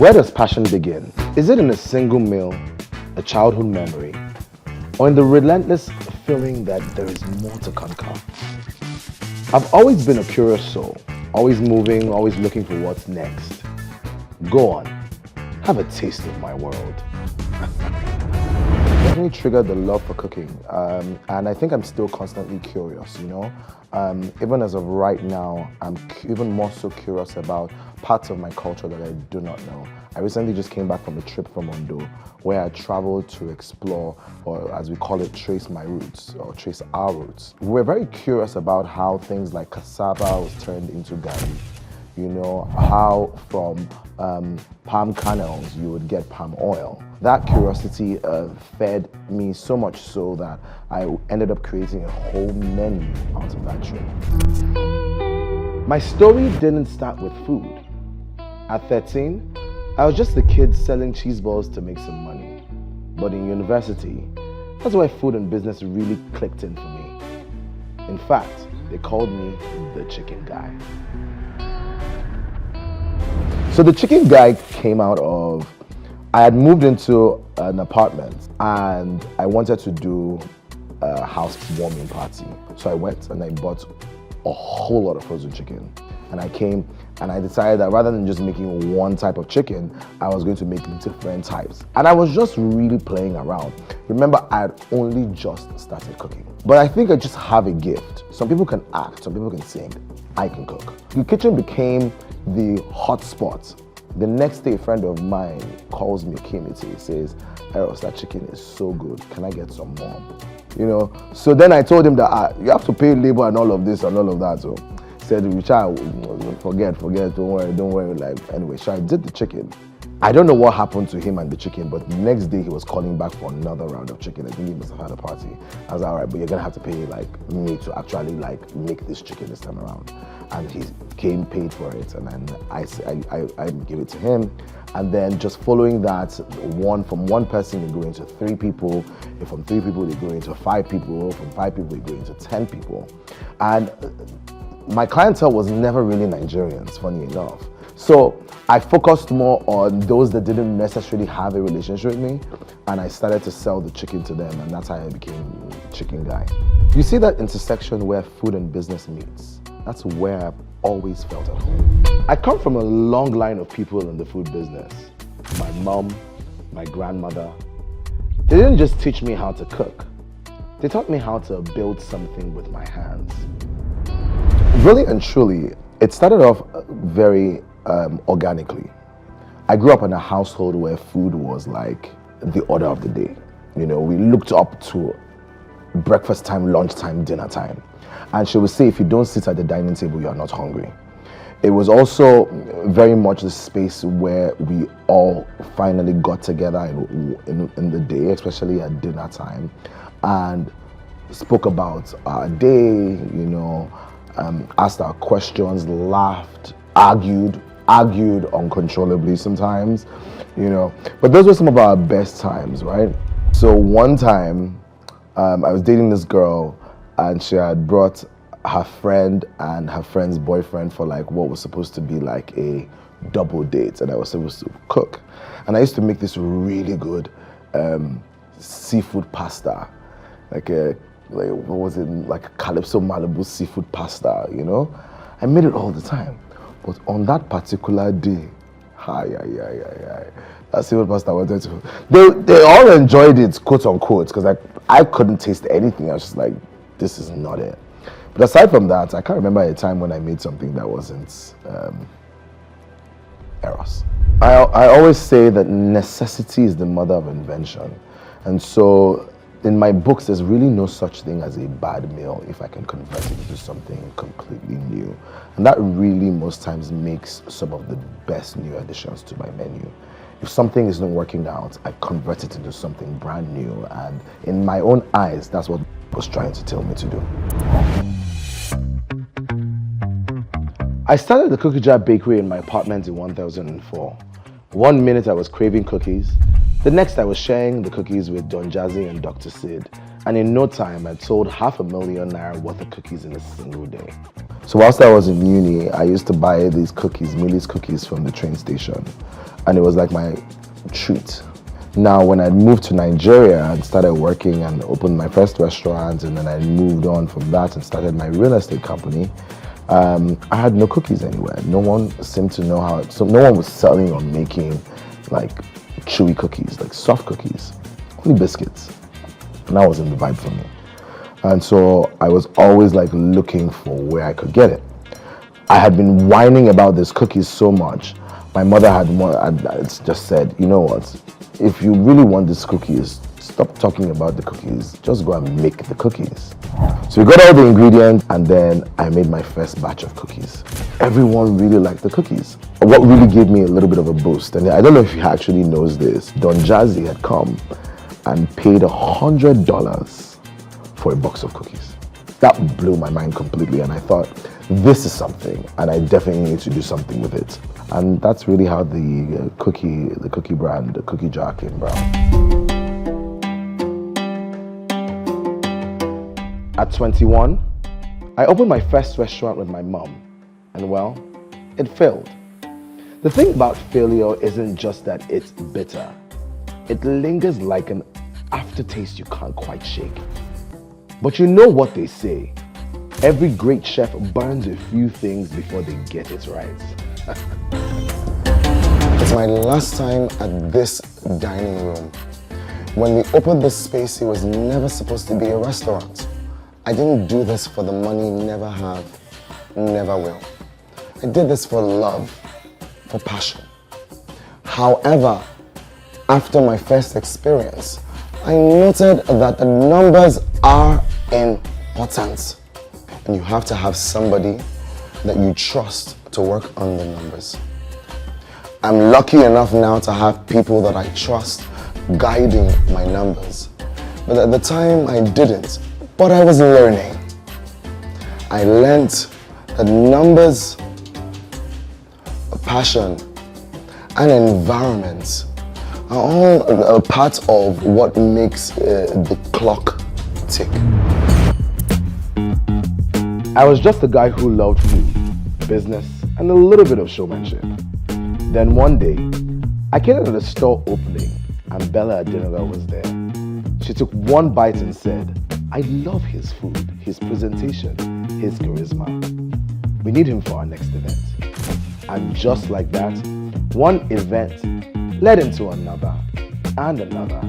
Where does passion begin? Is it in a single meal, a childhood memory, or in the relentless feeling that there is more to conquer? I've always been a curious soul, always moving, always looking for what's next. Go on, have a taste of my world. Definitely triggered the love for cooking, and I think I'm still constantly curious, even as of right now, I'm even more so curious about parts of my culture that I do not know. I recently just came back from a trip from Ondo where I traveled to explore, or as we call it, trace my roots, or trace our roots. We're very curious about how things like cassava was turned into garri. How from palm kernels you would get palm oil. That curiosity fed me so much so that I ended up creating a whole menu out of that trip. My story didn't start with food. At 13, I was just a kid selling cheese balls to make some money. But in university, that's why food and business really clicked in for me. In fact, they called me the chicken guy. So the chicken guy came out of, I had moved into an apartment and I wanted to do a housewarming party. So I went and I bought a whole lot of frozen chicken. And I came and I decided that rather than just making one type of chicken, I was going to make different types. And I was just really playing around. Remember, I had only just started cooking. But I think I just have a gift. Some people can act, some people can sing. I can cook. The kitchen became the hot spot. The next day, a friend of mine calls me, Kimiti, says, Eros, that chicken is so good. Can I get some more? So then I told him that you have to pay labor and all of this and all of that. So he said, forget, don't worry. Anyway, so I did the chicken. I don't know what happened to him and the chicken, but the next day he was calling back for another round of chicken. I think he must have had a party. I was like, all right, but you're gonna have to pay me to actually make this chicken this time around. And he came, paid for it, and then I gave it to him. And then just following that, from one person they go into 3 people, and from 3 people they go into 5 people, from 5 people they go into 10 people. And my clientele was never really Nigerians, funny enough. So I focused more on those that didn't necessarily have a relationship with me, and I started to sell the chicken to them, and that's how I became chicken guy. You see that intersection where food and business meets? That's where I've always felt at home. I come from a long line of people in the food business. My mom, my grandmother. They didn't just teach me how to cook. They taught me how to build something with my hands. Really and truly, it started off very organically. I grew up in a household where food was like the order of the day. We looked up to breakfast time, lunch time, dinner time. And she would say, if you don't sit at the dining table, you're not hungry. It was also very much the space where we all finally got together in the day, especially at dinner time, and spoke about our day, asked our questions, laughed, argued uncontrollably sometimes, But those were some of our best times, right? So one time, I was dating this girl, and she had brought her friend and her friend's boyfriend for what was supposed to be like a double date, and I was supposed to cook. And I used to make this really good seafood pasta, like a Calypso Malibu seafood pasta, I made it all the time. But on that particular day, that seafood pasta I wanted to, they all enjoyed it, quote unquote, because I couldn't taste anything. I was just like, this is not it. But aside from that, I can't remember a time when I made something that wasn't Eros. I always say that necessity is the mother of invention. And so in my books, there's really no such thing as a bad meal if I can convert it into something completely new. And that really most times makes some of the best new additions to my menu. If something isn't working out, I convert it into something brand new. And in my own eyes, that's what was trying to tell me to do. I started the Cookie Jar Bakery in my apartment in 2004. One minute I was craving cookies. The next I was sharing the cookies with Don Jazzy and Dr. Sid. And in no time, I'd sold ₦500,000 worth of cookies in a single day. So whilst I was in uni, I used to buy these cookies, Millie's cookies from the train station. and it was like my treat. Now, when I moved to Nigeria and started working and opened my first restaurant, and then I moved on from that and started my real estate company, I had no cookies anywhere. No one seemed to know how, so no one was selling or making like chewy cookies, like soft cookies, only biscuits. And that wasn't the vibe for me. And so I was always like looking for where I could get it. I had been whining about these cookies so much. My mother had just said, you know what, if you really want these cookies, stop talking about the cookies, just go and make the cookies. So we got all the ingredients, and then I made my first batch of cookies. Everyone really liked the cookies. What really gave me a little bit of a boost, and I don't know if he actually knows this, Don Jazzy had come and paid $100 for a box of cookies. That blew my mind completely, and I thought, this is something, and I definitely need to do something with it. And that's really how the cookie brand, the cookie jar came about. At 21, I opened my first restaurant with my mom, and well, it failed. The thing about failure isn't just that it's bitter. It lingers like an aftertaste you can't quite shake. But you know what they say, every great chef burns a few things before they get it right. It's my last time at this dining room. When we opened this space, it was never supposed to be a restaurant. I didn't do this for the money, never have, never will. I did this for love, for passion. However, after my first experience, I noted that the numbers are important. And you have to have somebody that you trust to work on the numbers. I'm lucky enough now to have people that I trust guiding my numbers. But at the time I didn't, but I was learning. I learned that numbers, passion, and environment are all a part of what makes the clock tick. I was just a guy who loved food, business, and a little bit of showmanship. Then one day, I came into the store opening and Bella Adinoga was there. She took one bite and said, I love his food, his presentation, his charisma. We need him for our next event. And just like that, one event led into another and another,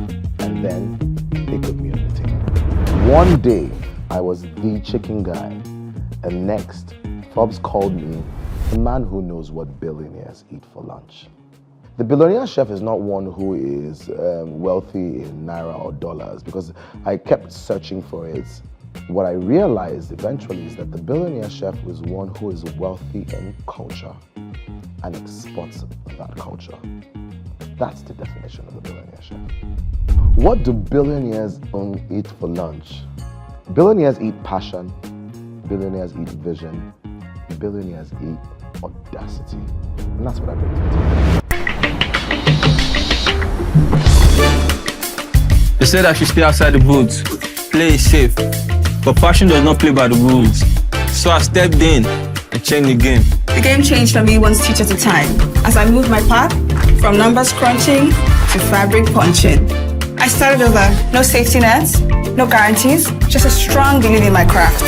and then they put me on the table. One day, I was the chicken guy, and next, Forbes called me the man who knows what billionaires eat for lunch. The billionaire chef is not one who is wealthy in naira or dollars, because I kept searching for it. What I realized eventually is that the billionaire chef is one who is wealthy in culture and exports that culture. That's the definition of the billionaire chef. What do billionaires eat for lunch? Billionaires eat passion, billionaires eat vision, billionaires eat audacity. And that's what I bring to the table. They said I should stay outside the booth, play it safe, but passion does not play by the rules. So I stepped in and changed the game. The game changed for me one stitch at a time, as I moved my path from numbers crunching to fabric punching. I started over, no safety nets, no guarantees, just a strong belief in my craft.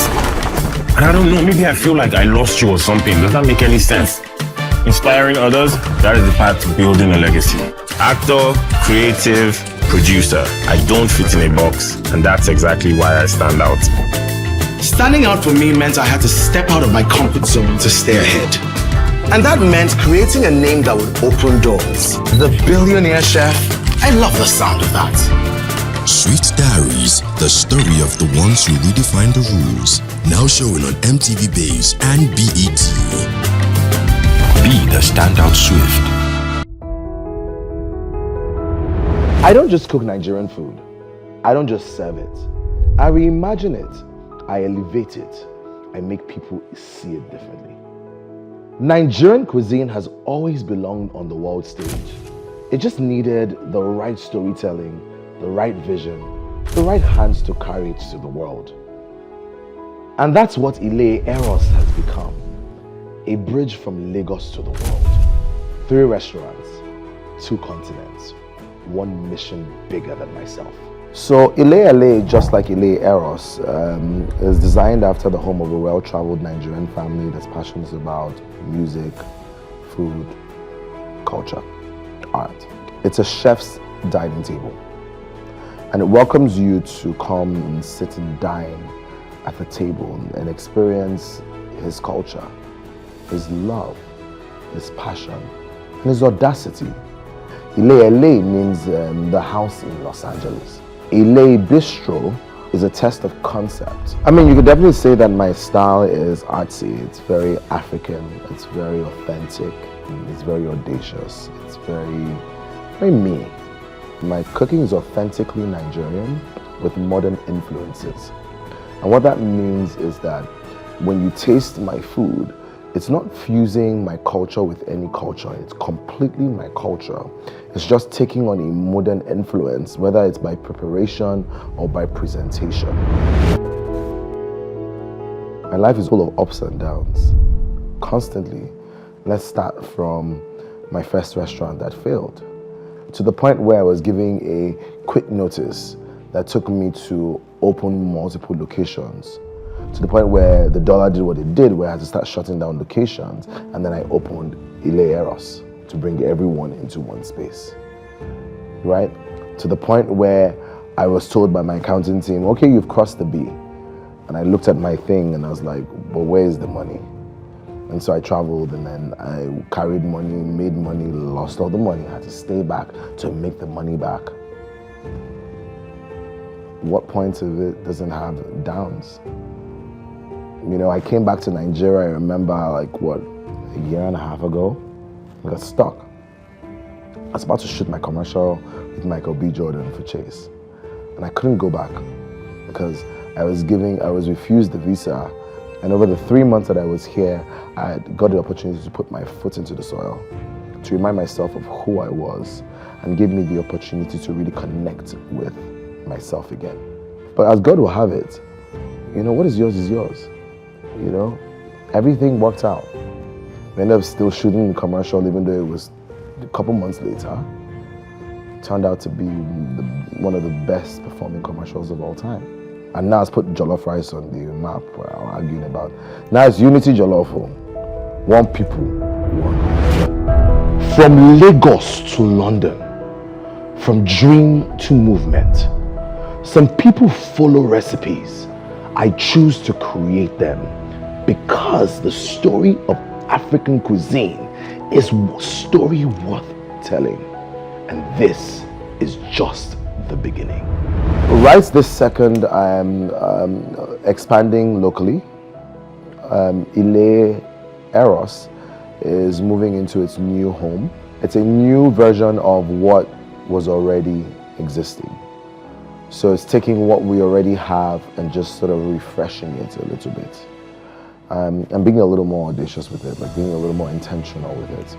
I don't know, maybe I feel like I lost you or something. Does that make any sense? Inspiring others, that is the path to building a legacy. Actor, creative, producer. I don't fit in a box, and that's exactly why I stand out. Standing out for me meant I had to step out of my comfort zone to stay ahead. And that meant creating a name that would open doors. The Billionaire Chef, I love the sound of that. Sweet Diaries, the story of the ones who redefine the rules. Now showing on MTV Base and BET. Be the standout Swift. I don't just cook Nigerian food. I don't just serve it. I reimagine it. I elevate it. I make people see it differently. Nigerian cuisine has always belonged on the world stage. It just needed the right storytelling, the right vision, the right hands to carry it to the world. And that's what Tolu Eros has become. A bridge from Lagos to the world. 3 restaurants, 2 continents, one mission bigger than myself. So Ile, just like Ile Eros, is designed after the home of a well-traveled Nigerian family that's passionate about music, food, culture, art. It's a chef's dining table, and it welcomes you to come and sit and dine at the table and experience his culture, his love, his passion, and his audacity. Ile means the house in Los Angeles. Ile Bistro is a test of concept. I mean, you could definitely say that my style is artsy. It's very African. It's very authentic. It's very audacious. It's very, very me. My cooking is authentically Nigerian with modern influences. And what that means is that when you taste my food, it's not fusing my culture with any culture. It's completely my culture. It's just taking on a modern influence, whether it's by preparation or by presentation. My life is full of ups and downs, constantly. Let's start from my first restaurant that failed, to the point where I was giving a quick notice that took me to open multiple locations, to the point where the dollar did what it did, where I had to start shutting down locations, and then I opened Ile Eros to bring everyone into one space, right? To the point where I was told by my accounting team, okay, you've crossed the B. And I looked at my thing and I was like, well, where is the money? And so I traveled, and then I carried money, made money, lost all the money. I had to stay back to make the money back. What point of it doesn't have downs? You know, I came back to Nigeria, I remember like, what, a year and a half ago? I got stuck. I was about to shoot my commercial with Michael B. Jordan for Chase. And I couldn't go back because I was refused the visa. And over the 3 months that I was here, I had got the opportunity to put my foot into the soil, to remind myself of who I was, and give me the opportunity to really connect with myself again. But as God will have it, you know, what is yours is yours. You know, everything worked out. We ended up still shooting the commercial, even though it was a couple months later. It turned out to be one of the best performing commercials of all time. And now it's put jollof rice on the map, where I'm arguing about. Now it's Unity Jollof. One people, one. From Lagos to London, from dream to movement. Some people follow recipes. I choose to create them because the story of African cuisine is a story worth telling. And this is just the beginning. Right this second, I'm expanding locally. Ile Eros is moving into its new home. It's a new version of what was already existing. So it's taking what we already have and just sort of refreshing it a little bit. And being a little more audacious with it, like being a little more intentional with it.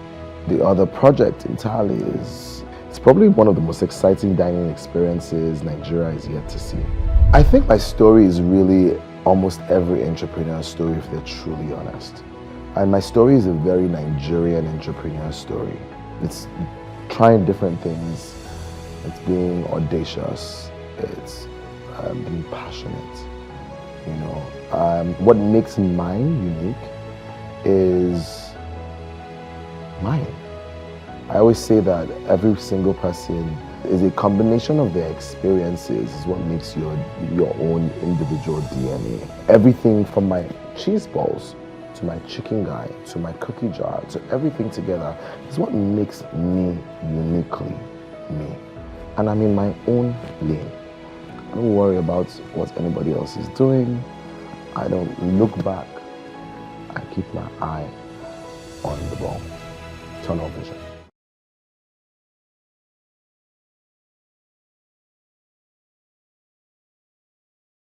The other project entirely it's probably one of the most exciting dining experiences Nigeria is yet to see. I think my story is really almost every entrepreneur's story if they're truly honest. And my story is a very Nigerian entrepreneur story. It's trying different things, it's being audacious, it's being passionate, you know. What makes mine unique is mine. I always say that every single person is a combination of their experiences is what makes your own individual DNA. Everything from my cheese balls to my chicken guy to my cookie jar to everything together is what makes me uniquely me. And I'm in my own lane. I don't worry about what anybody else is doing. I don't look back. I keep my eye on the ball. Tunnel vision.